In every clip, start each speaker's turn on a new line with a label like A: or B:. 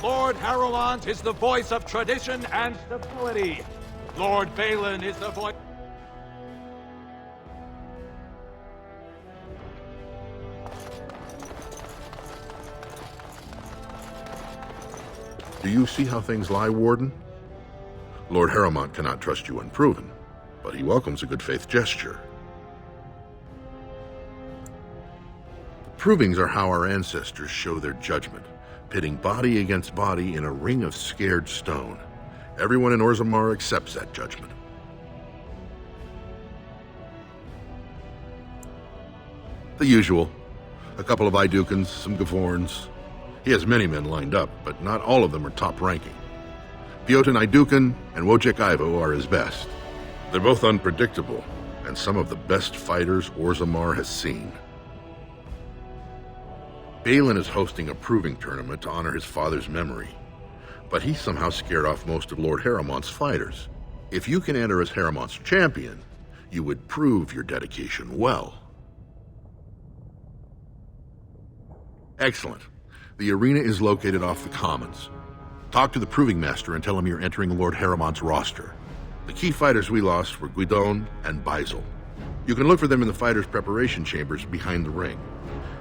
A: Lord Harrowmont is the voice of tradition and stability. Lord Balin is the voice...
B: Do you see how things lie, Warden? Lord Harrowmont cannot trust you unproven, but he welcomes a good faith gesture. Provings are how our ancestors show their judgment, pitting body against body in a ring of scared stone. Everyone in Orzammar accepts that judgment. The usual. A couple of Idukans, some Gavorns. He has many men lined up, but not all of them are top-ranking. Piotin Idukan and Wojciech Ivo are his best. They're both unpredictable, and some of the best fighters Orzammar has seen. Balin is hosting a proving tournament to honor his father's memory, but he somehow scared off most of Lord Harrowmont's fighters. If you can enter as Harrowmont's champion, you would prove your dedication well. Excellent. The arena is located off the Commons. Talk to the Proving Master and tell him you're entering Lord Harrowmont's roster. The key fighters we lost were Guidon and Beisel. You can look for them in the fighters' preparation chambers behind the ring.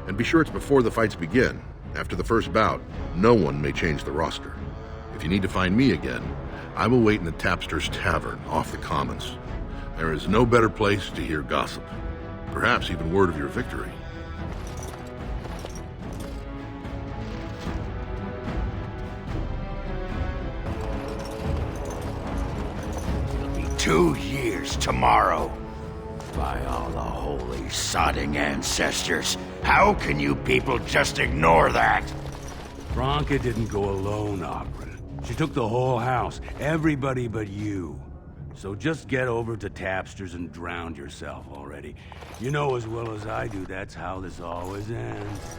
B: And be sure it's before the fights begin. After the first bout, no one may change the roster. If you need to find me again, I will wait in the Tapster's Tavern off the Commons. There is no better place to hear gossip. Perhaps even word of your victory.
C: It'll be 2 years tomorrow. By all the holy sodding ancestors, how can you people just ignore that?
D: Franca didn't go alone, Opera. She took the whole house, everybody but you. So just get over to Tapster's and drown yourself already. You know as well as I do, that's how this always ends.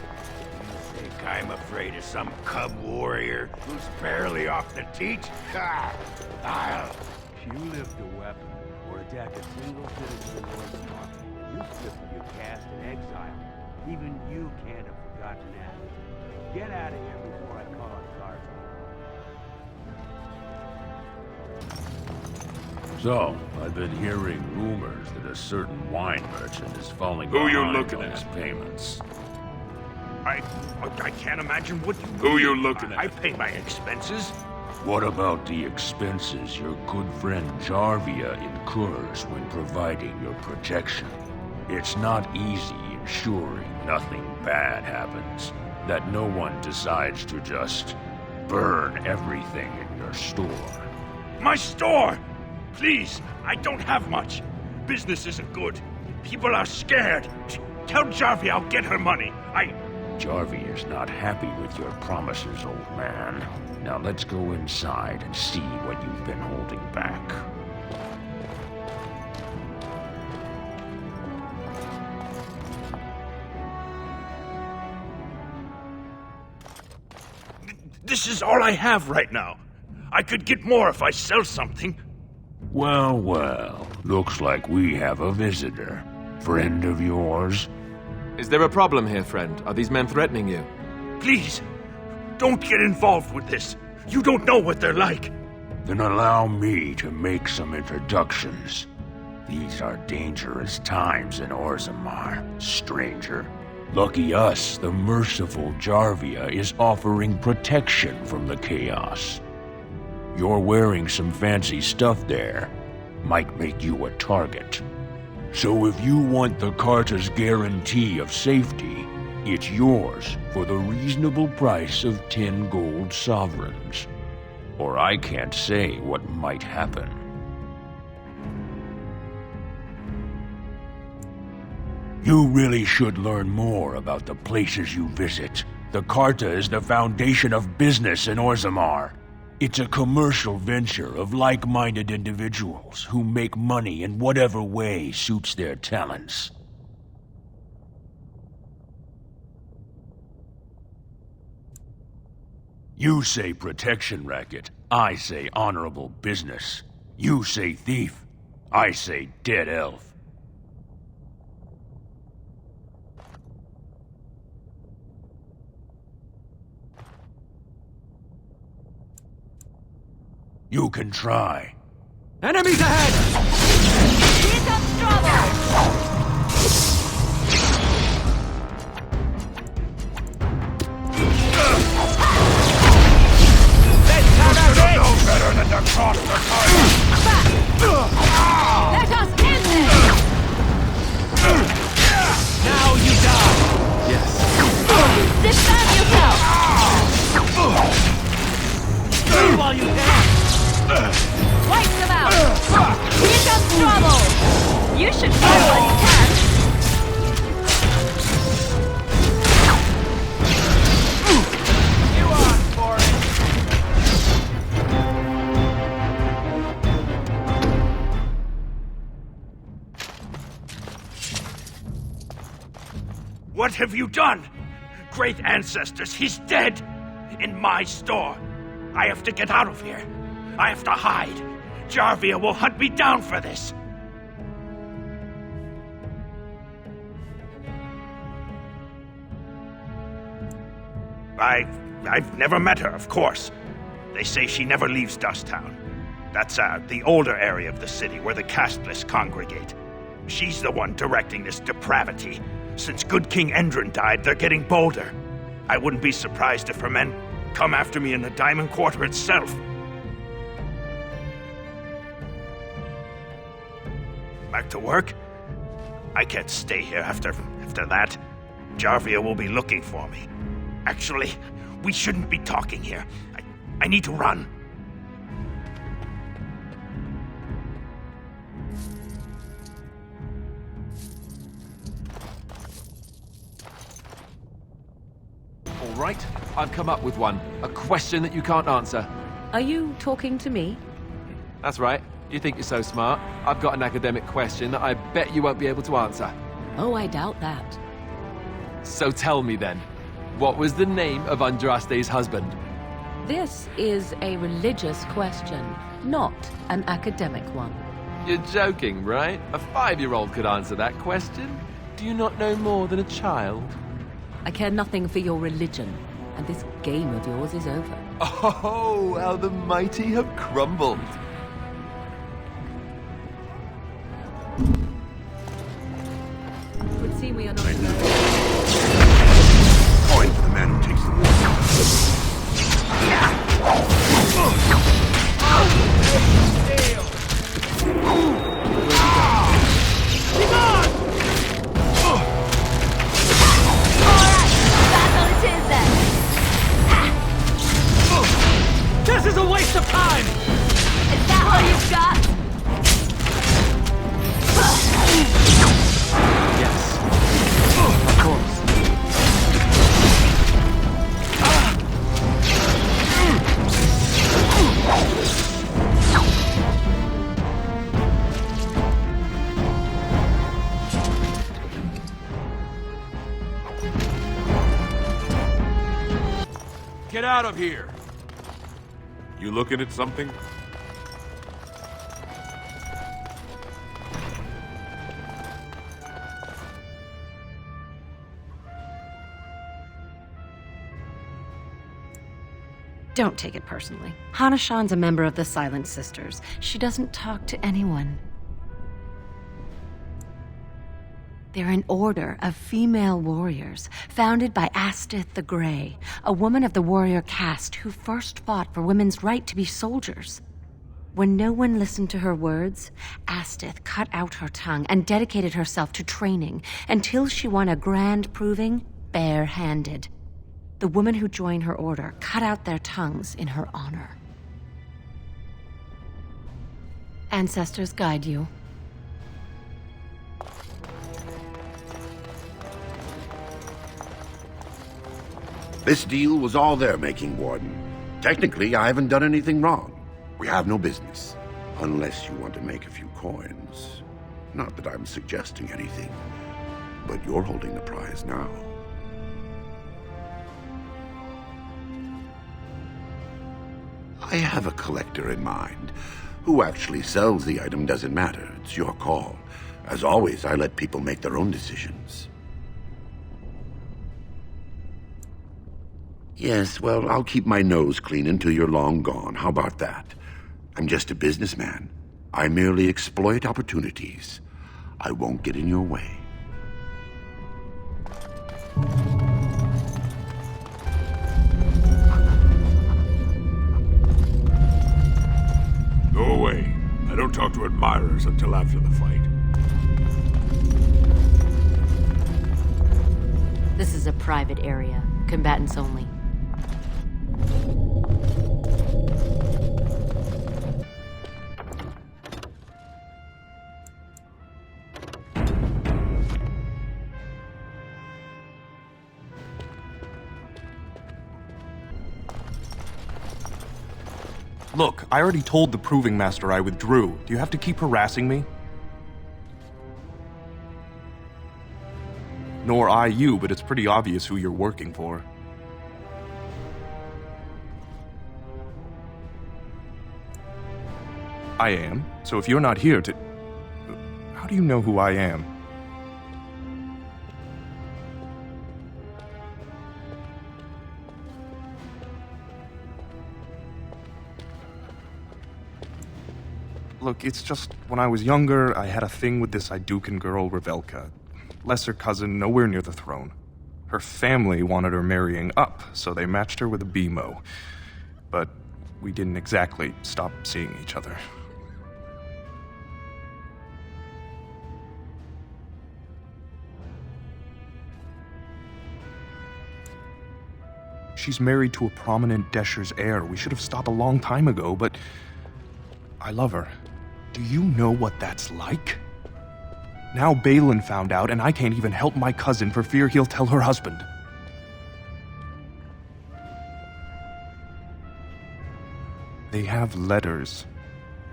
C: You think I'm afraid of some cub warrior who's barely off the teat? Ha!
D: If you lift a weapon or attack a single citizen of Orzammar, you slip and you cast in exile. Even you can't have forgotten that. Get out of here before I call on Garfield.
E: So, I've been hearing rumors that a certain wine merchant is falling
F: Who you
E: behind
F: looking
E: on his
F: at?
E: payments.
F: I can't imagine what you...
E: Who you looking at?
F: I pay my expenses.
E: What about the expenses your good friend Jarvia incurs when providing your protection? It's not easy ensuring nothing bad happens, that no one decides to just burn everything in your store.
F: My store! Please, I don't have much. Business isn't good. People are scared. Tell Jarvia I'll get her money.
E: Jarvia is not happy with your promises, old man. Now let's go inside and see what you've been holding back.
F: This is all I have right now. I could get more if I sell something.
E: Well, well, looks like we have a visitor. Friend of yours?
G: Is there a problem here, friend? Are these men threatening you?
F: Please, don't get involved with this. You don't know what they're like.
E: Then allow me to make some introductions. These are dangerous times in Orzammar, stranger. Lucky us, the merciful Jarvia is offering protection from the chaos. You're wearing some fancy stuff there. Might make you a target. So if you want the Carta's guarantee of safety, it's yours for the reasonable price of 10 gold sovereigns. Or I can't say what might happen. You really should learn more about the places you visit. The Carta is the foundation of business in Orzammar. It's a commercial venture of like-minded individuals who make money in whatever way suits their talents. You say protection racket, I say honorable business. You say thief, I say dead elf. You can try.
G: Enemies ahead!
H: Here comes trouble!
C: No better than to cross the target!
H: Let us end this!
G: Now you die! Yes.
H: Disband yourself!
G: Move while you can!
H: Wipe them out! Here comes trouble! You should fight while you can!
A: You on for it!
F: What have you done? Great ancestors, he's dead! In my store. I have to get out of here. I have to hide. Jarvia will hunt me down for this. I've never met her, of course. They say she never leaves Dusttown. That's the older area of the city where the casteless congregate. She's the one directing this depravity. Since good King Endron died, they're getting bolder. I wouldn't be surprised if her men come after me in the Diamond Quarter itself. Back to work? I can't stay here after that. Jarvia will be looking for me. Actually, we shouldn't be talking here. I need to run.
G: All right, I've come up with one. A question that you can't answer.
H: Are you talking to me?
G: That's right. You think you're so smart. I've got an academic question that I bet you won't be able to answer.
H: Oh, I doubt that.
G: So tell me then, what was the name of Andraste's husband?
H: This is a religious question, not an academic one.
G: You're joking, right? A 5-year-old could answer that question. Do you not know more than a child?
H: I care nothing for your religion, and this game of yours is over.
G: Oh, how the mighty have crumbled.
H: It would seem we are not...
C: Point to the man who takes the war.
G: This is a waste of time!
H: Is that all you've got?
G: Yes. Of course.
A: Get out of here! You looking at something?
I: Don't take it personally. Hana-shan's a member of the Silent Sisters. She doesn't talk to anyone. They're an order of female warriors, founded by Astith the Grey, a woman of the warrior caste who first fought for women's right to be soldiers. When no one listened to her words, Astith cut out her tongue and dedicated herself to training until she won a grand proving bare-handed. The women who joined her order cut out their tongues in her honor. Ancestors guide you.
C: This deal was all their making, Warden. Technically, I haven't done anything wrong. We have no business. Unless you want to make a few coins. Not that I'm suggesting anything. But you're holding the prize now. I have a collector in mind. Who actually sells the item doesn't matter. It's your call. As always, I let people make their own decisions. Yes, well, I'll keep my nose clean until you're long gone. How about that? I'm just a businessman. I merely exploit opportunities. I won't get in your way.
E: Go away. I don't talk to admirers until after the fight.
I: This is a private area. Combatants only.
J: Look, I already told the Proving Master I withdrew. Do you have to keep harassing me? Nor I you, but it's pretty obvious who you're working for. I am. So if you're not here to... How do you know who I am? Look, it's just, when I was younger, I had a thing with this Idukan girl, Revelka. Lesser cousin, nowhere near the throne. Her family wanted her marrying up, so they matched her with a BMO. But we didn't exactly stop seeing each other. She's married to a prominent Desher's heir. We should have stopped a long time ago, but I love her. Do you know what that's like? Now Balin found out, and I can't even help my cousin for fear he'll tell her husband. They have letters.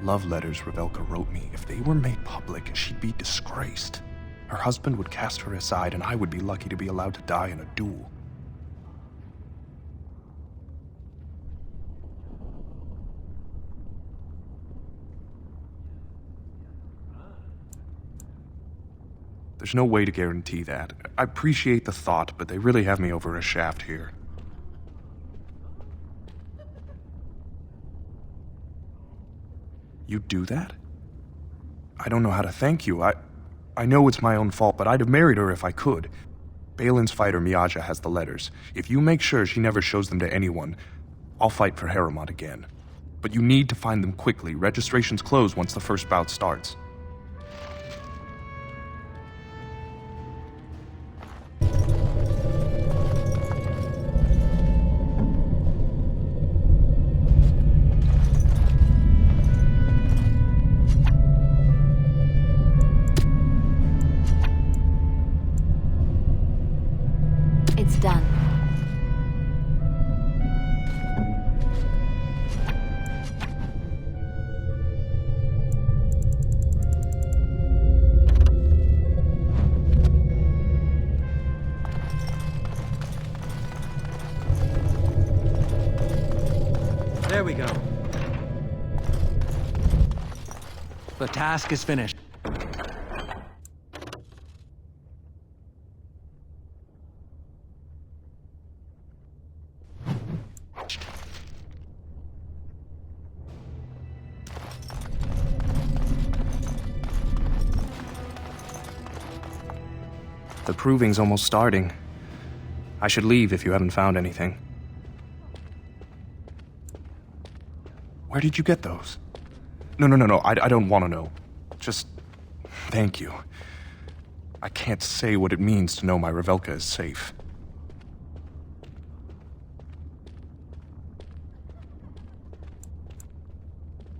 J: Love letters Revelka wrote me. If they were made public, she'd be disgraced. Her husband would cast her aside, and I would be lucky to be allowed to die in a duel. There's no way to guarantee that. I appreciate the thought, but they really have me over a shaft here. You'd do that? I don't know how to thank you. I know it's my own fault, but I'd have married her if I could. Balin's fighter Miaja has the letters. If you make sure she never shows them to anyone, I'll fight for Haremont again. But you need to find them quickly. Registrations close once the first bout starts.
I: It's done.
K: There we go. The task is finished.
J: The proving's almost starting. I should leave if you haven't found anything. Where did you get those? No, I don't want to know. Just thank you. I can't say what it means to know my Revelka is safe.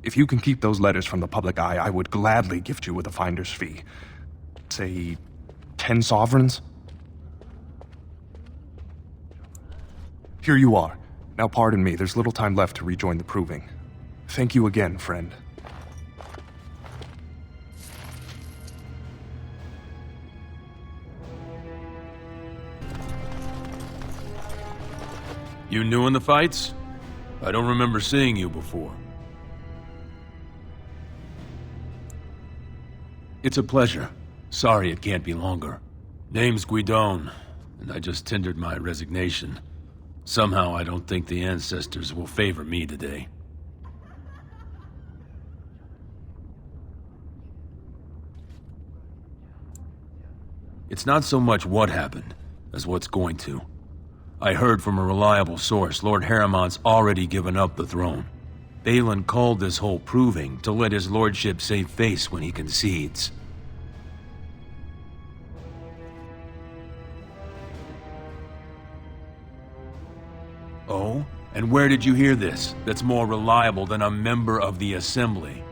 J: If you can keep those letters from the public eye, I would gladly gift you with a finder's fee. Say, 10 sovereigns? Here you are. Now pardon me, there's little time left to rejoin the proving. Thank you again, friend.
E: You new in the fights? I don't remember seeing you before. It's a pleasure. Sorry it can't be longer. Name's Guidon, and I just tendered my resignation. Somehow I don't think the ancestors will favor me today. It's not so much what happened, as what's going to. I heard from a reliable source Lord Harriman's already given up the throne. Balin called this whole proving to let his lordship save face when he concedes. Oh? And where did you hear this that's more reliable than a member of the Assembly?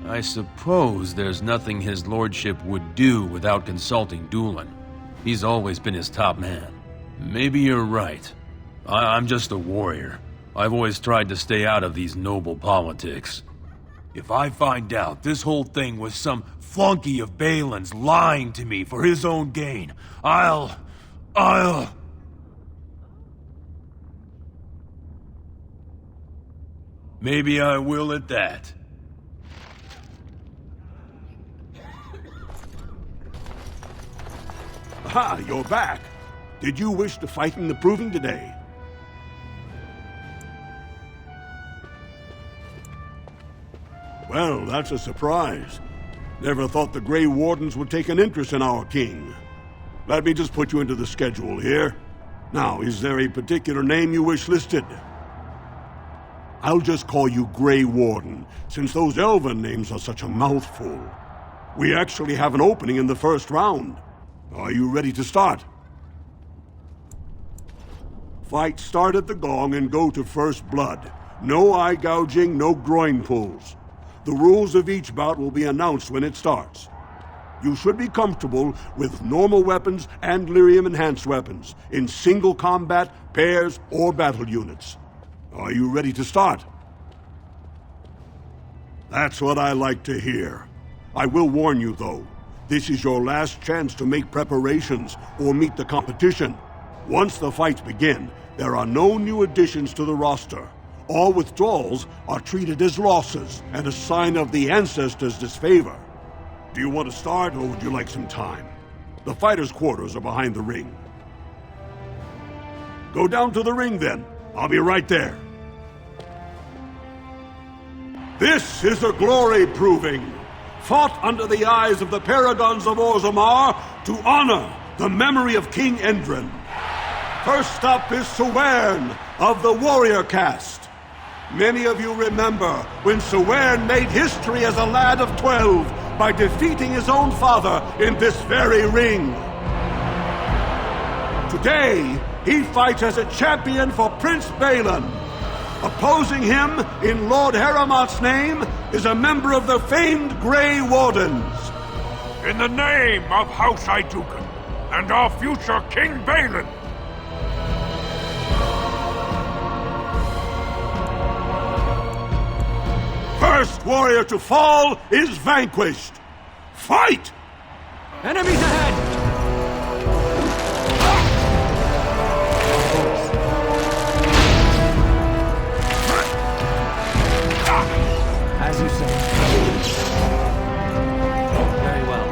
E: I suppose there's nothing his lordship would do without consulting Doolan. He's always been his top man. Maybe you're right. I'm just a warrior. I've always tried to stay out of these noble politics. If I find out this whole thing was some flunky of Balin's lying to me for his own gain, I'll... Maybe I will at that.
L: Aha, you're back. Did you wish to fight in the proving today? Well, that's a surprise. Never thought the Grey Wardens would take an interest in our king. Let me just put you into the schedule here. Now, is there a particular name you wish listed? I'll just call you Grey Warden, since those elven names are such a mouthful. We actually have an opening in the first round. Are you ready to start? Fight start at the gong and go to first blood. No eye gouging, no groin pulls. The rules of each bout will be announced when it starts. You should be comfortable with normal weapons and lyrium enhanced weapons, in single combat, pairs, or battle units. Are you ready to start? That's what I like to hear. I will warn you, though. This is your last chance to make preparations or meet the competition. Once the fights begin, there are no new additions to the roster. All withdrawals are treated as losses and a sign of the ancestors' disfavor. Do you want to start, or would you like some time? The fighters' quarters are behind the ring. Go down to the ring, then. I'll be right there. This is a glory proving, fought under the eyes of the Paragons of Orzammar to honor the memory of King Endrin. First up is Sawern of the Warrior Caste. Many of you remember when Sawern made history as a lad of 12 by defeating his own father in this very ring. Today, he fights as a champion for Prince Balin. Opposing him, in Lord Harriman's name, is a member of the famed Grey Wardens.
M: In the name of House Aituken and our future King Balin.
L: First warrior to fall is vanquished. Fight!
K: Enemies ahead! As you say. Very well.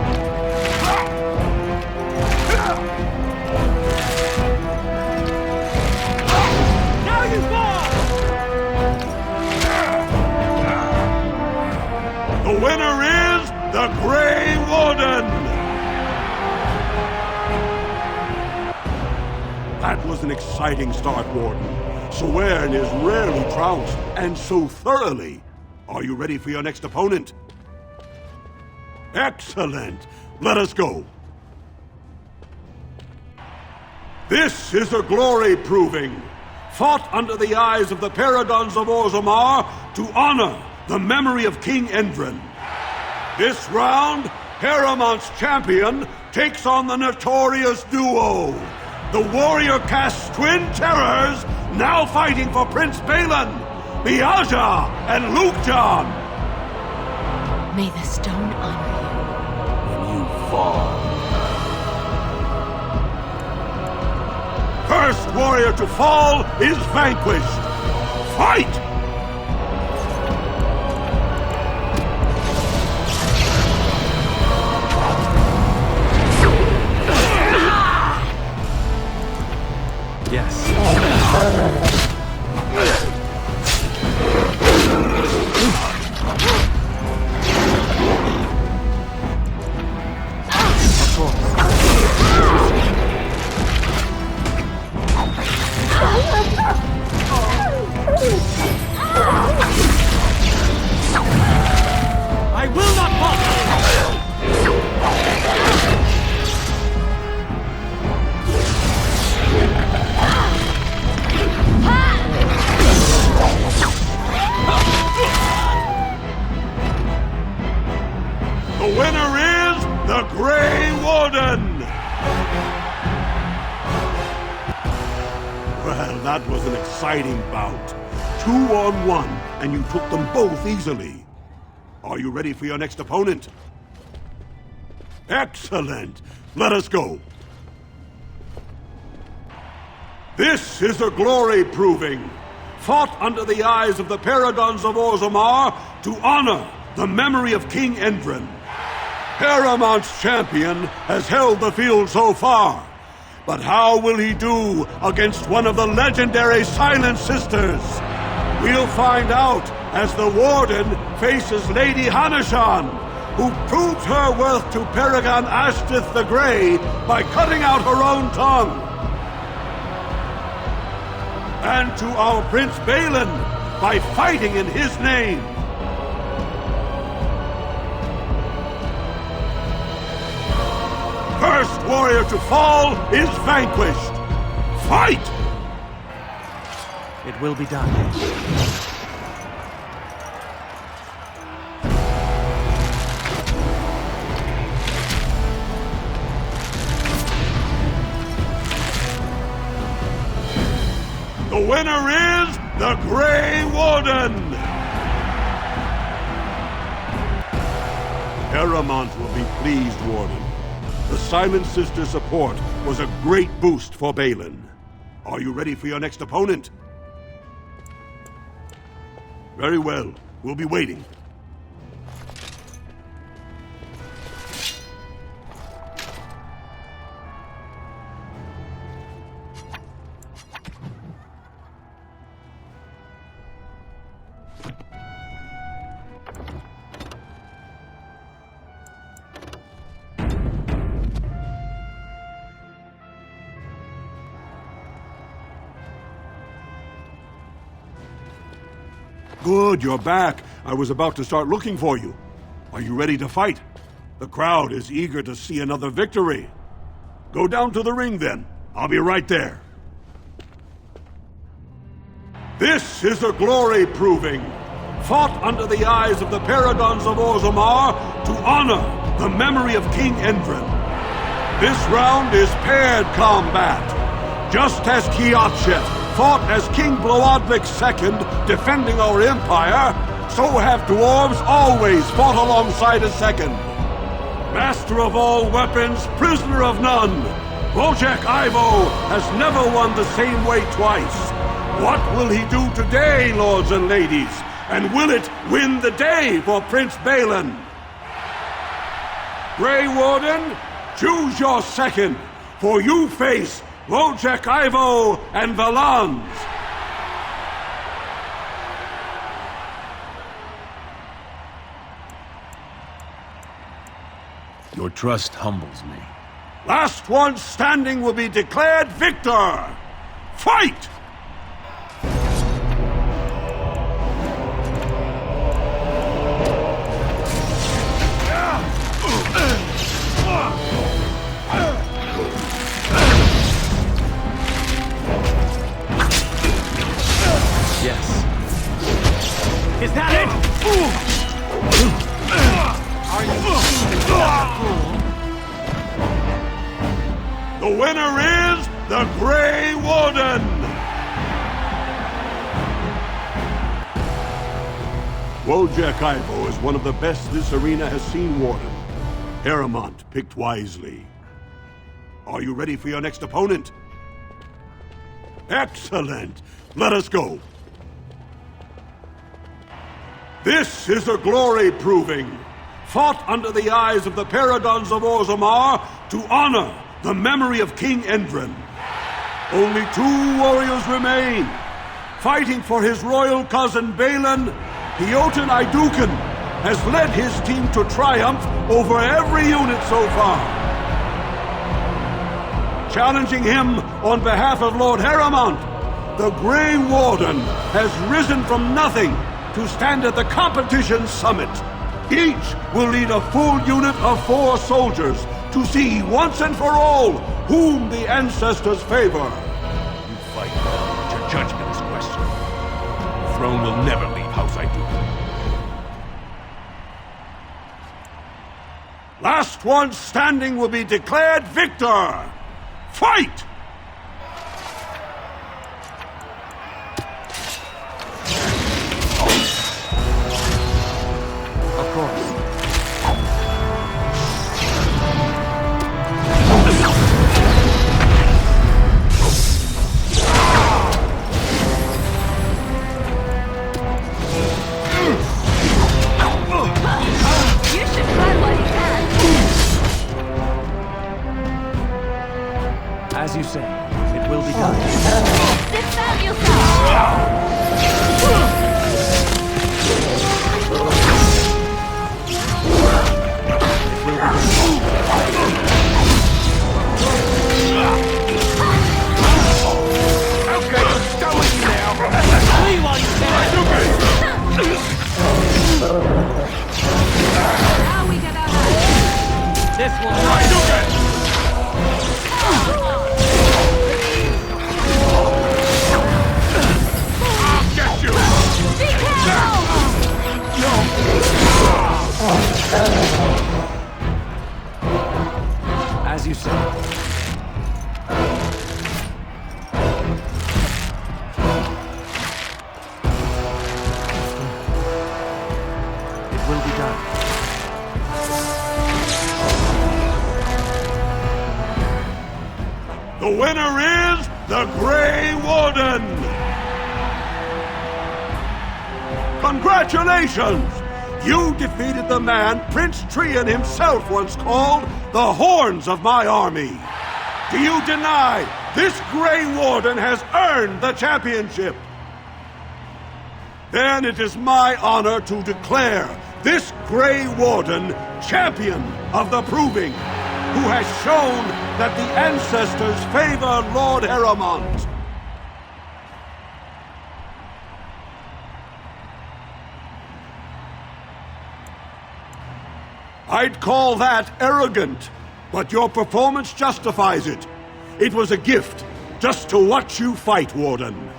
K: Now you fall!
L: The winner is the Grey Warden! That was an exciting start, Warden. Sawern is rarely trounced, and so thoroughly. Are you ready for your next opponent? Excellent! Let us go. This is a glory proving, fought under the eyes of the Paragons of Orzammar to honor the memory of King Endrin. This round, Harriman's champion takes on the notorious duo, the Warrior Caste Twin Terrors, now fighting for Prince Balin, Miaja and Lukejan.
I: May the stone honor
E: When you fall.
L: First warrior to fall is vanquished. Fight!
K: Yes. I will not falter!
L: The winner is the Grey Warden! Well, that was an exciting bout. 2-on-1, and you took them both easily. Are you ready for your next opponent? Excellent! Let us go. This is a glory proving, fought under the eyes of the Paragons of Orzammar to honor the memory of King Endrin. Paramount's champion has held the field so far, but how will he do against one of the legendary Silent Sisters? We'll find out as the Warden faces Lady Hanashan, who proved her worth to Paragon Ashtith the Grey by cutting out her own tongue. And to our Prince Balin by fighting in his name. First warrior to fall is vanquished. Fight!
K: It will be done.
L: The winner is the Grey Warden! Paramount will be pleased, Warden. The Silent Sister support was a great boost for Balin. Are you ready for your next opponent? Very well. We'll be waiting. Good, you're back. I was about to start looking for you. Are you ready to fight? The crowd is eager to see another victory. Go down to the ring then. I'll be right there. This is a glory proving, fought under the eyes of the Paragons of Orzammar to honor the memory of King Endrin. This round is paired combat. Just as Kiatshet fought as King Bloodvik II, defending our empire, so have dwarves always fought alongside a second. Master of all weapons, prisoner of none, Wojciech Ivo has never won the same way twice. What will he do today, lords and ladies? And will it win the day for Prince Balin? Grey Warden, choose your second, for you face Wojciech Ivo and Valans.
E: Your trust humbles me.
L: Last one standing will be declared victor. Fight!
K: Yes. Is that it? Are you
L: The winner is the Grey Warden! Wojciech Ivo is one of the best this arena has seen, Warden. Paramount picked wisely. Are you ready for your next opponent? Excellent! Let us go. This is a glory proving, fought under the eyes of the Paragons of Orzammar to honor the memory of King Endrin. Only 2 warriors remain. Fighting for his royal cousin Balin, Piotr Idukan has led his team to triumph over every unit so far. Challenging him on behalf of Lord Harrowmont, the Grey Warden has risen from nothing to stand at the competition summit. Each will lead a full unit of 4 soldiers to see once and for all whom the ancestors favor.
E: You fight, but your judgment is questioned. The throne will never leave House Iduka.
L: Last one standing will be declared victor. Fight!
G: Of course.
H: You should try what you can.
K: As you say, it will be done.
H: Defend yourself!
M: Okay, let's go with you now.
K: Flee while you can!
H: Now we get out.
K: This will
M: I'll get you.
H: Be careful!
K: As you say. It will be done.
L: The winner is the Grey Warden! Congratulations! You defeated the man Prince Trian himself once called the Horns of my army. Do you deny this Grey Warden has earned the championship? Then it is my honor to declare this Grey Warden champion of the Proving, who has shown that the ancestors favor Lord Heremont. I'd call that arrogant, but your performance justifies it. It was a gift just to watch you fight, Warden.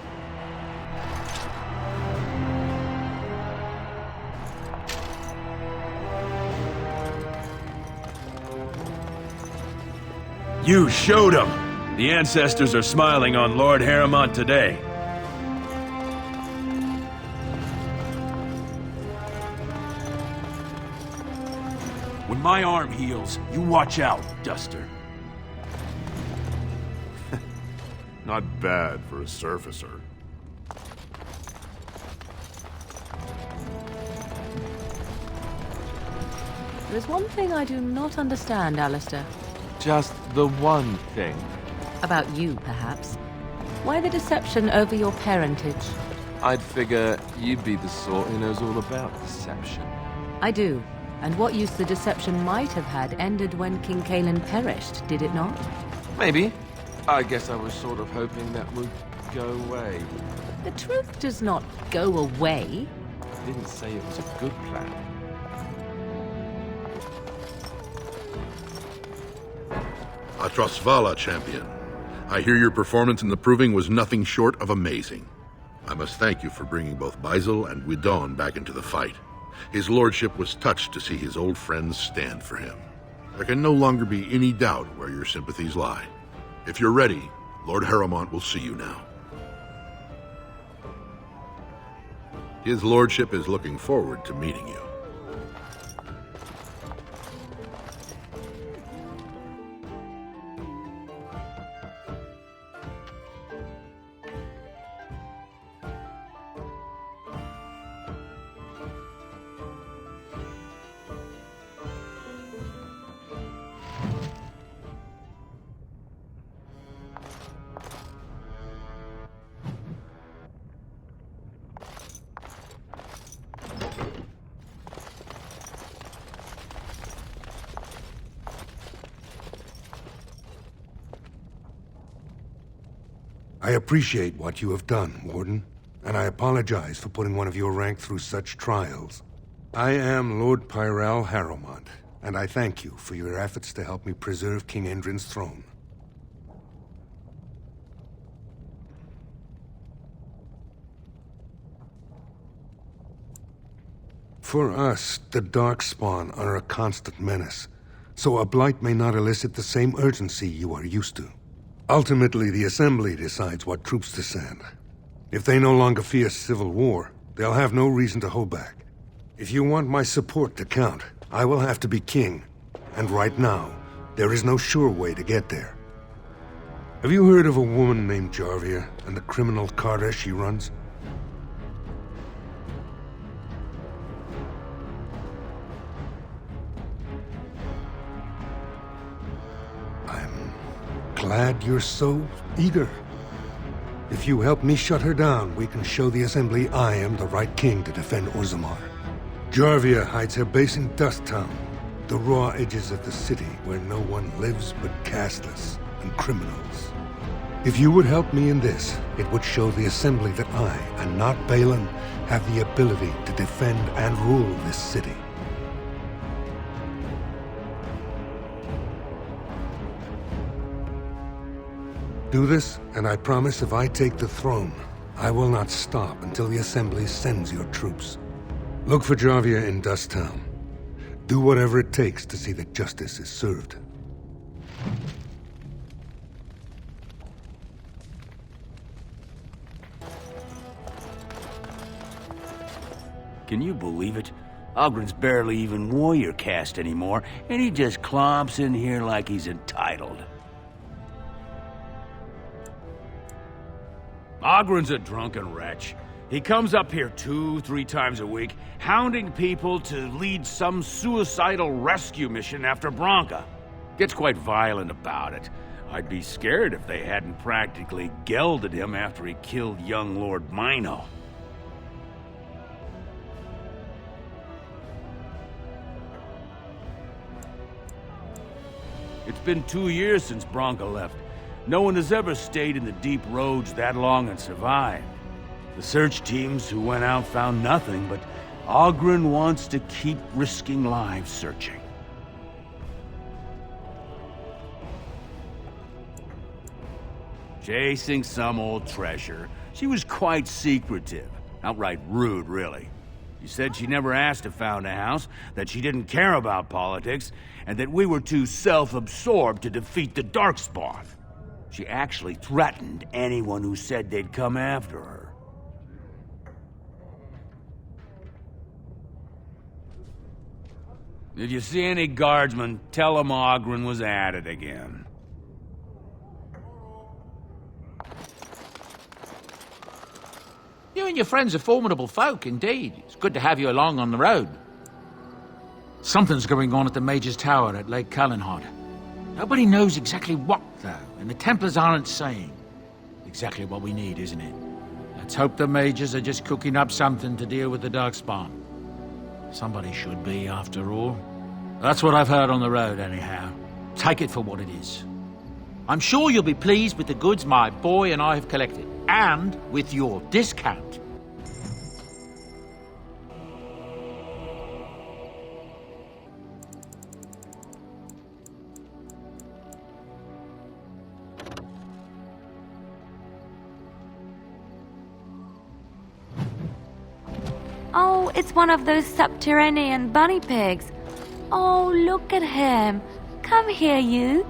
E: You showed them. The ancestors are smiling on Lord Heremont today. When my arm heals, you watch out, Duster.
M: Not bad for a surfacer.
I: There's one thing I do not understand, Alistair.
G: Just the one thing.
I: About you, perhaps. Why the deception over your parentage?
G: I'd figure you'd be the sort who knows all about deception.
I: I do. And what use the deception might have had ended when King Kalen perished, did it not?
G: Maybe. I guess I was sort of hoping that would go away.
I: The truth does not go away.
G: I didn't say it was a good plan.
B: Atrosvala, champion. I hear your performance in the Proving was nothing short of amazing. I must thank you for bringing both Baisel and Guidon back into the fight. His lordship was touched to see his old friends stand for him. There can no longer be any doubt where your sympathies lie. If you're ready, Lord Heremont will see you now. His lordship is looking forward to meeting you.
N: I appreciate what you have done, Warden, and I apologize for putting one of your rank through such trials. I am Lord Pyral Harrowmont, and I thank you for your efforts to help me preserve King Endrin's throne. For us, the Darkspawn are a constant menace, so a blight may not elicit the same urgency you are used to. Ultimately, the Assembly decides what troops to send. If they no longer fear civil war, they'll have no reason to hold back. If you want my support to count, I will have to be king. And right now, there is no sure way to get there. Have you heard of a woman named Jarvia and the criminal carter she runs? Glad you're so eager. If you help me shut her down, we can show the Assembly I am the right king to defend Orzammar. Jarvia hides her base in Dusttown, the raw edges of the city where no one lives but castless and criminals. If you would help me in this, it would show the Assembly that I, and not Balin, have the ability to defend and rule this city. Do this, and I promise if I take the throne, I will not stop until the Assembly sends your troops. Look for Jarvia in Dusttown. Do whatever it takes to see that justice is served.
E: Can you believe it? Ogren's barely even warrior caste anymore, and he just clomps in here like he's entitled.
D: Ogren's a drunken wretch. He comes up here 2-3 times a week, hounding people to lead some suicidal rescue mission after Branka. Gets quite violent about it. I'd be scared if they hadn't practically gelded him after he killed young Lord Mino. It's been 2 years since Branka left. No one has ever stayed in the deep roads that long and survived. The search teams who went out found nothing, but Ogren wants to keep risking lives searching. Chasing some old treasure. She was quite secretive. Outright rude, really. She said she never asked if found a house, that she didn't care about politics, and that we were too self-absorbed to defeat the Darkspawn. She actually threatened anyone who said they'd come after her. If you see any guardsmen, tell them Ogren was at it again.
O: You and your friends are formidable folk, indeed. It's good to have you along on the road. Something's going on at the Major's Tower at Lake Callanhod. Nobody knows exactly what, though, and the Templars aren't saying. Exactly what we need, isn't it? Let's hope the Majors are just cooking up something to deal with the Darkspawn. Somebody should be, after all. That's what I've heard on the road, anyhow. Take it for what it is. I'm sure you'll be pleased with the goods my boy and I have collected, and with your discount.
I: Oh, it's one of those subterranean bunny pigs. Oh, look at him. Come here, you.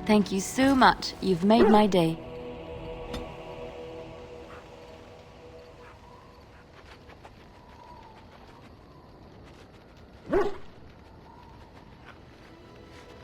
I: Thank you so much. You've made my day.